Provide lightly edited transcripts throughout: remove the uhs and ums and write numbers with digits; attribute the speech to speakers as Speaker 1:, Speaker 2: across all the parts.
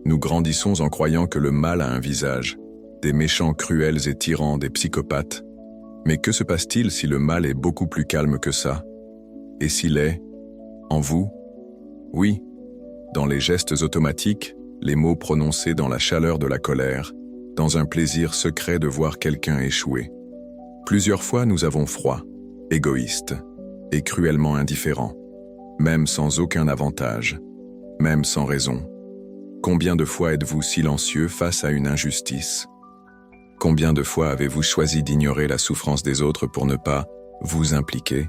Speaker 1: Nous grandissons en croyant que le mal a un visage, des méchants cruels et tyrans, des psychopathes. Mais que se passe-t-il si le mal est beaucoup plus calme que ça? Et s'il est en vous? Oui, dans les gestes automatiques, les mots prononcés dans la chaleur de la colère, dans un plaisir secret de voir quelqu'un échouer. Plusieurs fois nous avons froid, égoïste et cruellement indifférent, même sans aucun avantage, même sans raison. Combien de fois êtes-vous silencieux face à une injustice? Combien de fois avez-vous choisi d'ignorer la souffrance des autres pour ne pas vous impliquer?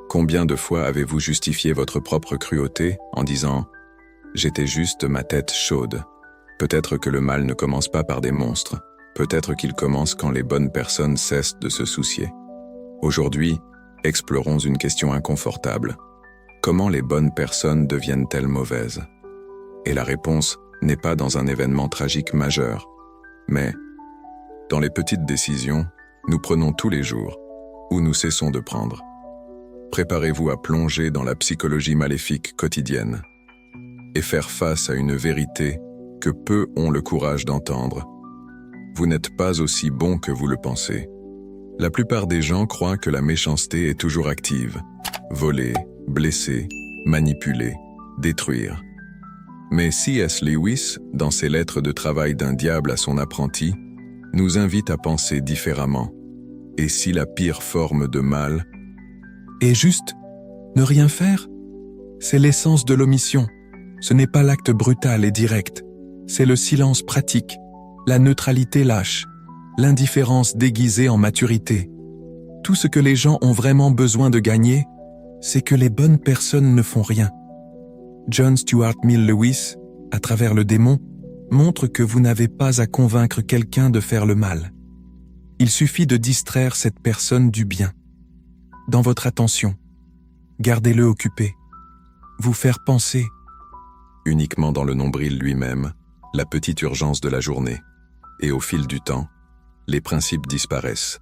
Speaker 1: Combien de fois avez-vous justifié votre propre cruauté en disant « J'étais juste ma tête chaude ». Peut-être que le mal ne commence pas par des monstres, peut-être qu'il commence quand les bonnes personnes cessent de se soucier. Aujourd'hui, explorons une question inconfortable. Comment les bonnes personnes deviennent-elles mauvaises? Et la réponse n'est pas dans un événement tragique majeur, mais dans les petites décisions, nous prenons tous les jours, ou nous cessons de prendre. Préparez-vous à plonger dans la psychologie maléfique quotidienne et faire face à une vérité que peu ont le courage d'entendre. Vous n'êtes pas aussi bon que vous le pensez. La plupart des gens croient que la méchanceté est toujours active. Voler, blesser, manipuler, détruire. Mais C.S. Lewis, dans ses lettres de travail d'un diable à son apprenti, nous invite à penser différemment. Et si la pire forme de mal est juste ne rien faire? C'est l'essence de l'omission. Ce n'est pas l'acte brutal et direct. C'est le silence pratique, la neutralité lâche, l'indifférence déguisée en maturité. Tout ce que les gens ont vraiment besoin de gagner, c'est que les bonnes personnes ne font rien. John Stuart Mill Lewis, à travers le démon, montre que vous n'avez pas à convaincre quelqu'un de faire le mal. Il suffit de distraire cette personne du bien. Dans votre attention, gardez-le occupé. Vous faire penser uniquement dans le nombril lui-même, la petite urgence de la journée. Et au fil du temps, les principes disparaissent.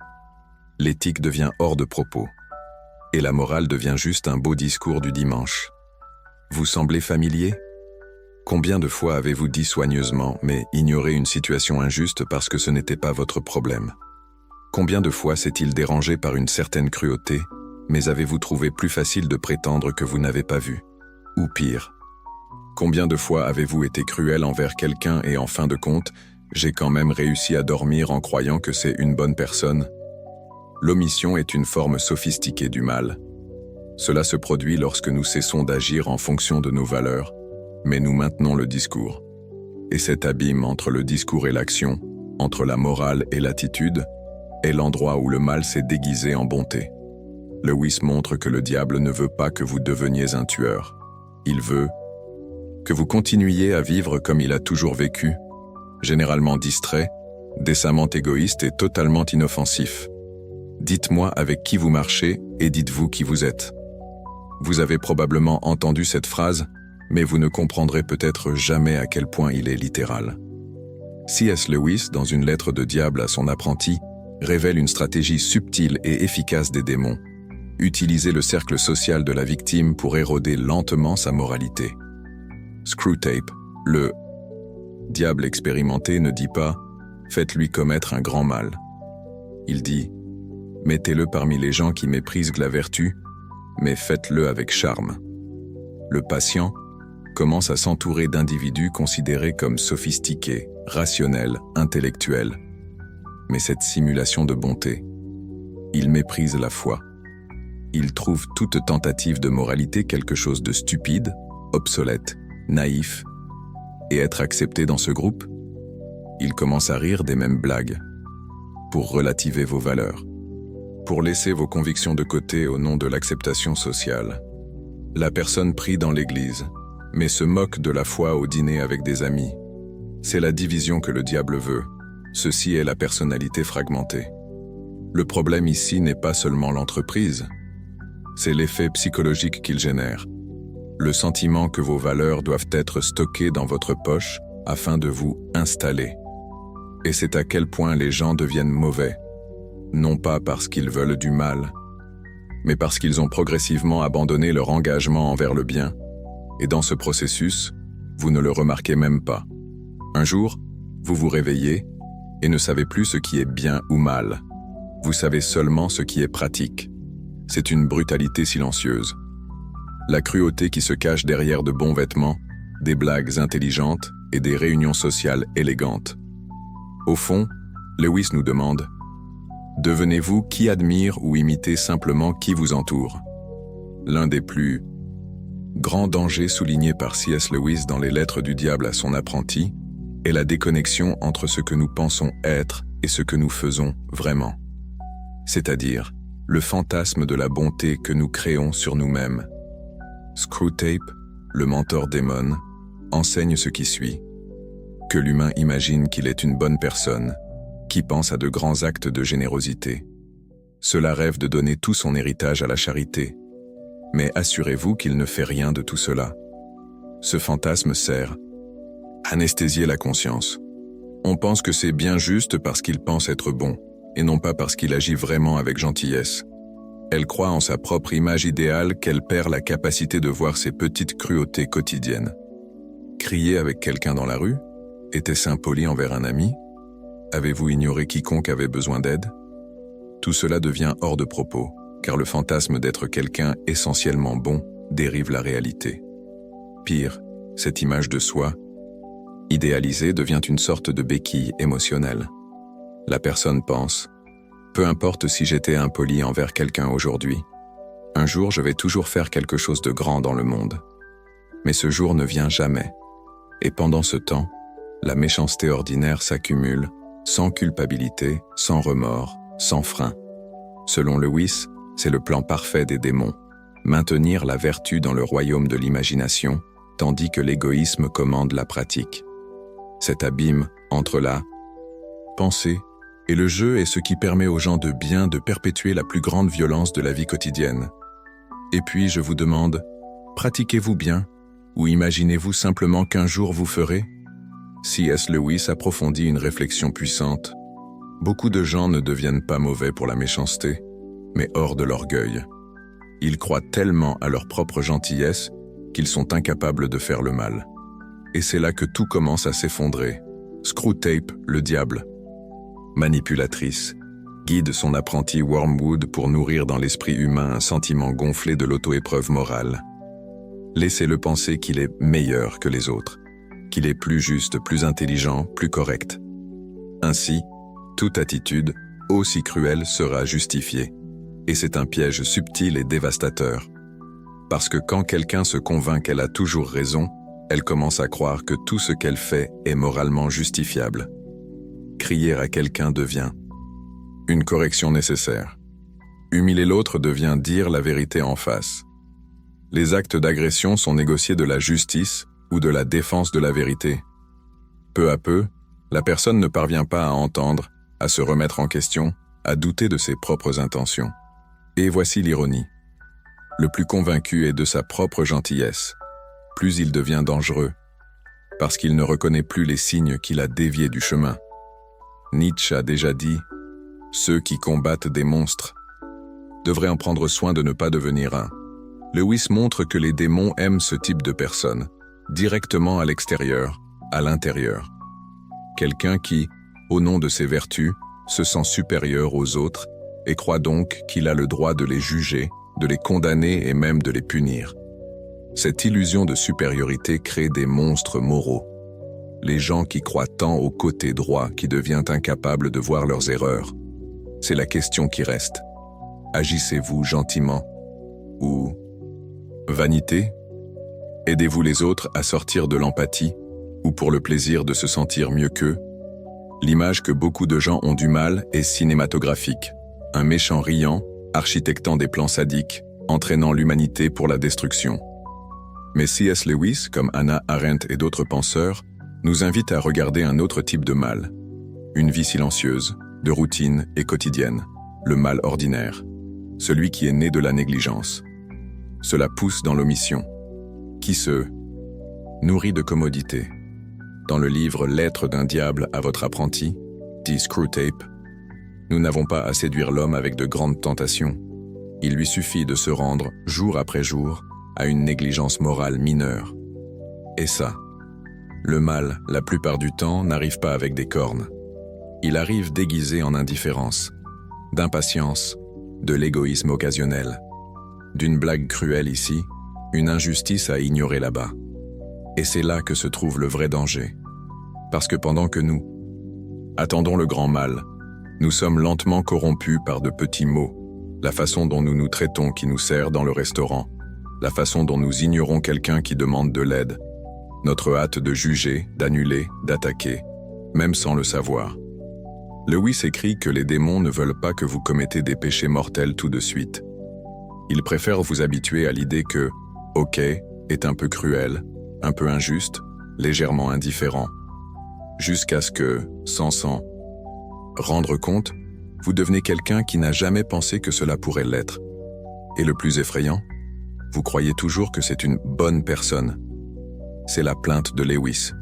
Speaker 1: L'éthique devient hors de propos. Et la morale devient juste un beau discours du dimanche. Vous semblez familier? Combien de fois avez-vous dit soigneusement, mais ignoré une situation injuste parce que ce n'était pas votre problème? Combien de fois s'est-il dérangé par une certaine cruauté, mais avez-vous trouvé plus facile de prétendre que vous n'avez pas vu? Ou pire, combien de fois avez-vous été cruel envers quelqu'un et en fin de compte, j'ai quand même réussi à dormir en croyant que c'est une bonne personne? L'omission est une forme sophistiquée du mal. Cela se produit lorsque nous cessons d'agir en fonction de nos valeurs, mais nous maintenons le discours. Et cet abîme entre le discours et l'action, entre la morale et l'attitude, est l'endroit où le mal s'est déguisé en bonté. Lewis montre que le diable ne veut pas que vous deveniez un tueur. Il veut que vous continuiez à vivre comme il a toujours vécu, généralement distrait, décemment égoïste et totalement inoffensif. Dites-moi avec qui vous marchez et dites-vous qui vous êtes. Vous avez probablement entendu cette phrase, mais vous ne comprendrez peut-être jamais à quel point il est littéral. C.S. Lewis, dans une lettre de diable à son apprenti, révèle une stratégie subtile et efficace des démons. Utiliser le cercle social de la victime pour éroder lentement sa moralité. Screwtape, le diable expérimenté, ne dit pas « faites-lui commettre un grand mal ». Il dit « mettez-le parmi les gens qui méprisent la vertu, mais faites-le avec charme ». Le patient commence à s'entourer d'individus considérés comme sophistiqués, rationnels, intellectuels. Mais cette simulation de bonté, il méprise la foi. Il trouve toute tentative de moralité quelque chose de stupide, obsolète, naïf, et être accepté dans ce groupe, il commence à rire des mêmes blagues, pour relativer vos valeurs, pour laisser vos convictions de côté au nom de l'acceptation sociale. La personne prie dans l'église, mais se moque de la foi au dîner avec des amis. C'est la division que le diable veut. Ceci est la personnalité fragmentée. Le problème ici n'est pas seulement l'entreprise, c'est l'effet psychologique qu'il génère. Le sentiment que vos valeurs doivent être stockées dans votre poche afin de vous installer. Et c'est à quel point les gens deviennent mauvais, non pas parce qu'ils veulent du mal, mais parce qu'ils ont progressivement abandonné leur engagement envers le bien. Et dans ce processus, vous ne le remarquez même pas. Un jour, vous vous réveillez et ne savez plus ce qui est bien ou mal. Vous savez seulement ce qui est pratique. C'est une brutalité silencieuse. La cruauté qui se cache derrière de bons vêtements, des blagues intelligentes et des réunions sociales élégantes. Au fond, Lewis nous demande « Devenez-vous qui admire ou imitez simplement qui vous entoure ?» L'un des plus grands dangers soulignés par C.S. Lewis dans les Lettres du diable à son apprenti est la déconnexion entre ce que nous pensons être et ce que nous faisons vraiment. C'est-à-dire le fantasme de la bonté que nous créons sur nous-mêmes. Screwtape, le mentor démon, enseigne ce qui suit. Que l'humain imagine qu'il est une bonne personne, qui pense à de grands actes de générosité. Cela rêve de donner tout son héritage à la charité. Mais assurez-vous qu'il ne fait rien de tout cela. Ce fantasme sert à anesthésier la conscience. On pense que c'est bien juste parce qu'il pense être bon, et non pas parce qu'il agit vraiment avec gentillesse. Elle croit en sa propre image idéale qu'elle perd la capacité de voir ses petites cruautés quotidiennes. Crier avec quelqu'un dans la rue? Était-ce impoli envers un ami? Avez-vous ignoré quiconque avait besoin d'aide? Tout cela devient hors de propos, car le fantasme d'être quelqu'un essentiellement bon dérive la réalité. Pire, cette image de soi, idéalisée, devient une sorte de béquille émotionnelle. La personne pense « Peu importe si j'étais impoli envers quelqu'un aujourd'hui, un jour je vais toujours faire quelque chose de grand dans le monde. » Mais ce jour ne vient jamais. Et pendant ce temps, la méchanceté ordinaire s'accumule, sans culpabilité, sans remords, sans frein. Selon Lewis, c'est le plan parfait des démons, maintenir la vertu dans le royaume de l'imagination, tandis que l'égoïsme commande la pratique. Cet abîme entre la pensée et le jeu est ce qui permet aux gens de bien de perpétuer la plus grande violence de la vie quotidienne. Et puis je vous demande, pratiquez-vous bien, ou imaginez-vous simplement qu'un jour vous ferez? C.S. Lewis approfondit une réflexion puissante. Beaucoup de gens ne deviennent pas mauvais pour la méchanceté, mais hors de l'orgueil. Ils croient tellement à leur propre gentillesse qu'ils sont incapables de faire le mal. Et c'est là que tout commence à s'effondrer. Screwtape, le diable, manipulatrice, guide son apprenti Wormwood pour nourrir dans l'esprit humain un sentiment gonflé de l'auto-épreuve morale. Laissez-le penser qu'il est meilleur que les autres, qu'il est plus juste, plus intelligent, plus correct. Ainsi, toute attitude, aussi cruelle, sera justifiée. Et c'est un piège subtil et dévastateur. Parce que quand quelqu'un se convainc qu'elle a toujours raison, elle commence à croire que tout ce qu'elle fait est moralement justifiable. Crier à quelqu'un devient une correction nécessaire. Humilier l'autre devient dire la vérité en face. Les actes d'agression sont négociés de la justice ou de la défense de la vérité. Peu à peu, la personne ne parvient pas à entendre, à se remettre en question, à douter de ses propres intentions. Et voici l'ironie. Le plus convaincu est de sa propre gentillesse, plus il devient dangereux, parce qu'il ne reconnaît plus les signes qu'il a déviés du chemin. Nietzsche a déjà dit « Ceux qui combattent des monstres devraient en prendre soin de ne pas devenir un ». Lewis montre que les démons aiment ce type de personne, directement à l'extérieur, à l'intérieur. Quelqu'un qui, au nom de ses vertus, se sent supérieur aux autres et croit donc qu'il a le droit de les juger, de les condamner et même de les punir. Cette illusion de supériorité crée des monstres moraux. Les gens qui croient tant au côté droit qui deviennent incapables de voir leurs erreurs. C'est la question qui reste. Agissez-vous gentiment ou vanité? Aidez-vous les autres à sortir de l'empathie ou pour le plaisir de se sentir mieux qu'eux? L'image que beaucoup de gens ont du mal est cinématographique. Un méchant riant, architectant des plans sadiques, entraînant l'humanité pour la destruction. Mais C.S. Lewis, comme Hannah Arendt et d'autres penseurs, nous invite à regarder un autre type de mal. Une vie silencieuse, de routine et quotidienne. Le mal ordinaire. Celui qui est né de la négligence. Cela pousse dans l'omission. Qui se nourrit de commodité. Dans le livre « Lettre d'un diable à votre apprenti », dit Screwtape, nous n'avons pas à séduire l'homme avec de grandes tentations. Il lui suffit de se rendre, jour après jour, à une négligence morale mineure. Et ça, Le mal, la plupart du temps, n'arrive pas avec des cornes. Il arrive déguisé en indifférence, d'impatience, de l'égoïsme occasionnel, d'une blague cruelle ici, une injustice à ignorer là-bas. Et c'est là que se trouve le vrai danger. Parce que pendant que nous attendons le grand mal, nous sommes lentement corrompus par de petits mots, la façon dont nous nous traitons qui nous sert dans le restaurant, la façon dont nous ignorons quelqu'un qui demande de l'aide, notre hâte de juger, d'annuler, d'attaquer, même sans le savoir. Lewis écrit que les démons ne veulent pas que vous commettez des péchés mortels tout de suite. Ils préfèrent vous habituer à l'idée que « OK » est un peu cruel, un peu injuste, légèrement indifférent, jusqu'à ce que, sans s'en rendre compte, vous devenez quelqu'un qui n'a jamais pensé que cela pourrait l'être. Et le plus effrayant, vous croyez toujours que c'est une bonne personne. C'est la plainte de Lewis.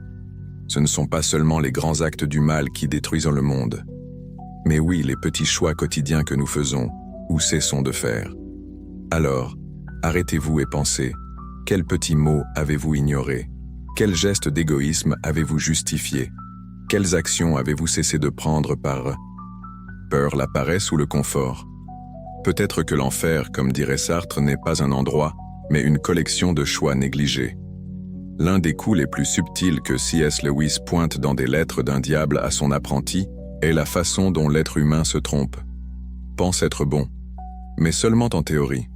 Speaker 1: Ce ne sont pas seulement les grands actes du mal qui détruisent le monde, mais oui, les petits choix quotidiens que nous faisons ou cessons de faire. Alors, arrêtez-vous et pensez, quels petits mots avez-vous ignorés? Quels gestes d'égoïsme avez-vous justifiés? Quelles actions avez-vous cessé de prendre par peur, la paresse ou le confort? Peut-être que l'enfer, comme dirait Sartre, n'est pas un endroit, mais une collection de choix négligés. L'un des coups les plus subtils que C.S. Lewis pointe dans des lettres d'un diable à son apprenti est la façon dont l'être humain se trompe. Pense être bon, mais seulement en théorie.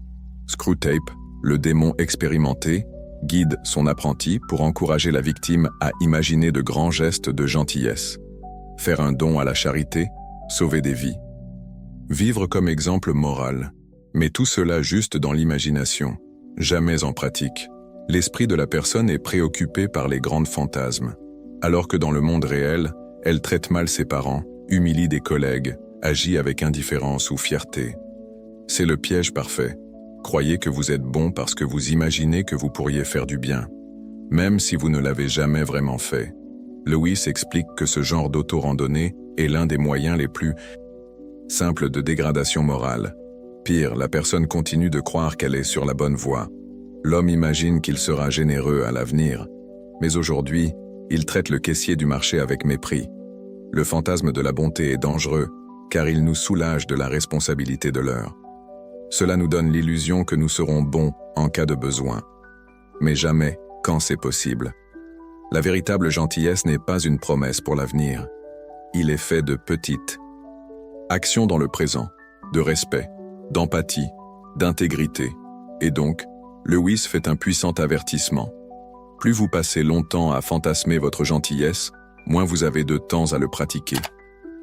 Speaker 1: Screwtape, le démon expérimenté, guide son apprenti pour encourager la victime à imaginer de grands gestes de gentillesse. Faire un don à la charité, sauver des vies. Vivre comme exemple moral. Mais tout cela juste dans l'imagination, jamais en pratique. L'esprit de la personne est préoccupé par les grands fantasmes, alors que dans le monde réel, elle traite mal ses parents, humilie des collègues, agit avec indifférence ou fierté. C'est le piège parfait. Croyez que vous êtes bon parce que vous imaginez que vous pourriez faire du bien, même si vous ne l'avez jamais vraiment fait. Lewis explique que ce genre d'auto-randonnée est l'un des moyens les plus simples de dégradation morale. Pire, la personne continue de croire qu'elle est sur la bonne voie. L'homme imagine qu'il sera généreux à l'avenir, mais aujourd'hui, il traite le caissier du marché avec mépris. Le fantasme de la bonté est dangereux, car il nous soulage de la responsabilité de l'heure. Cela nous donne l'illusion que nous serons bons en cas de besoin, mais jamais quand c'est possible. La véritable gentillesse n'est pas une promesse pour l'avenir. Il est fait de petites actions dans le présent, de respect, d'empathie, d'intégrité, et donc, Lewis fait un puissant avertissement. Plus vous passez longtemps à fantasmer votre gentillesse, moins vous avez de temps à le pratiquer.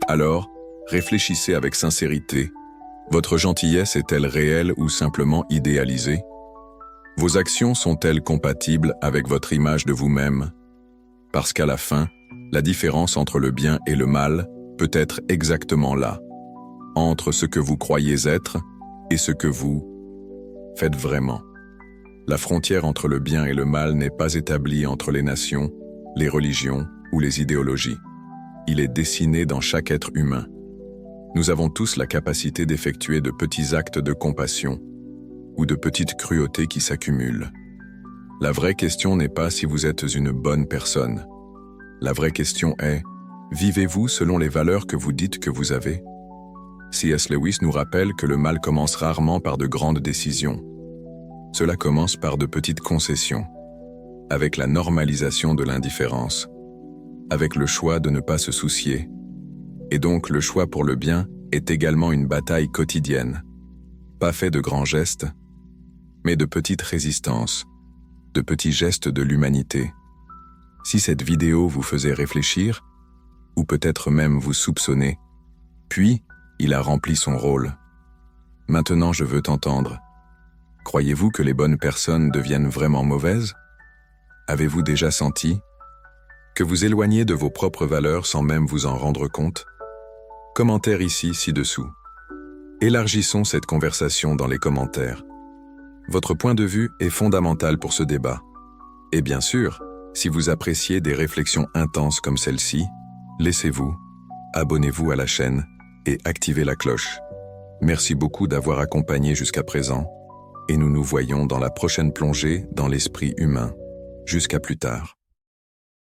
Speaker 1: Alors, réfléchissez avec sincérité. Votre gentillesse est-elle réelle ou simplement idéalisée? Vos actions sont-elles compatibles avec votre image de vous-même? Parce qu'à la fin, la différence entre le bien et le mal peut être exactement là, entre ce que vous croyez être et ce que vous faites vraiment. La frontière entre le bien et le mal n'est pas établie entre les nations, les religions ou les idéologies. Il est dessiné dans chaque être humain. Nous avons tous la capacité d'effectuer de petits actes de compassion ou de petites cruautés qui s'accumulent. La vraie question n'est pas si vous êtes une bonne personne. La vraie question est, vivez-vous selon les valeurs que vous dites que vous avez? C.S. Lewis nous rappelle que le mal commence rarement par de grandes décisions. Cela commence par de petites concessions, avec la normalisation de l'indifférence, avec le choix de ne pas se soucier. Et donc le choix pour le bien est également une bataille quotidienne, pas fait de grands gestes, mais de petites résistances, de petits gestes de l'humanité. Si cette vidéo vous faisait réfléchir, ou peut-être même vous soupçonner, puis il a rempli son rôle. Maintenant je veux t'entendre. Croyez-vous que les bonnes personnes deviennent vraiment mauvaises? Avez-vous déjà senti que vous éloignez de vos propres valeurs sans même vous en rendre compte? Commentaire ici, ci-dessous. Élargissons cette conversation dans les commentaires. Votre point de vue est fondamental pour ce débat. Et bien sûr, si vous appréciez des réflexions intenses comme celle-ci, laissez-vous, abonnez-vous à la chaîne et activez la cloche. Merci beaucoup d'avoir accompagné jusqu'à présent. Et nous nous voyons dans la prochaine plongée dans l'esprit humain. Jusqu'à plus tard.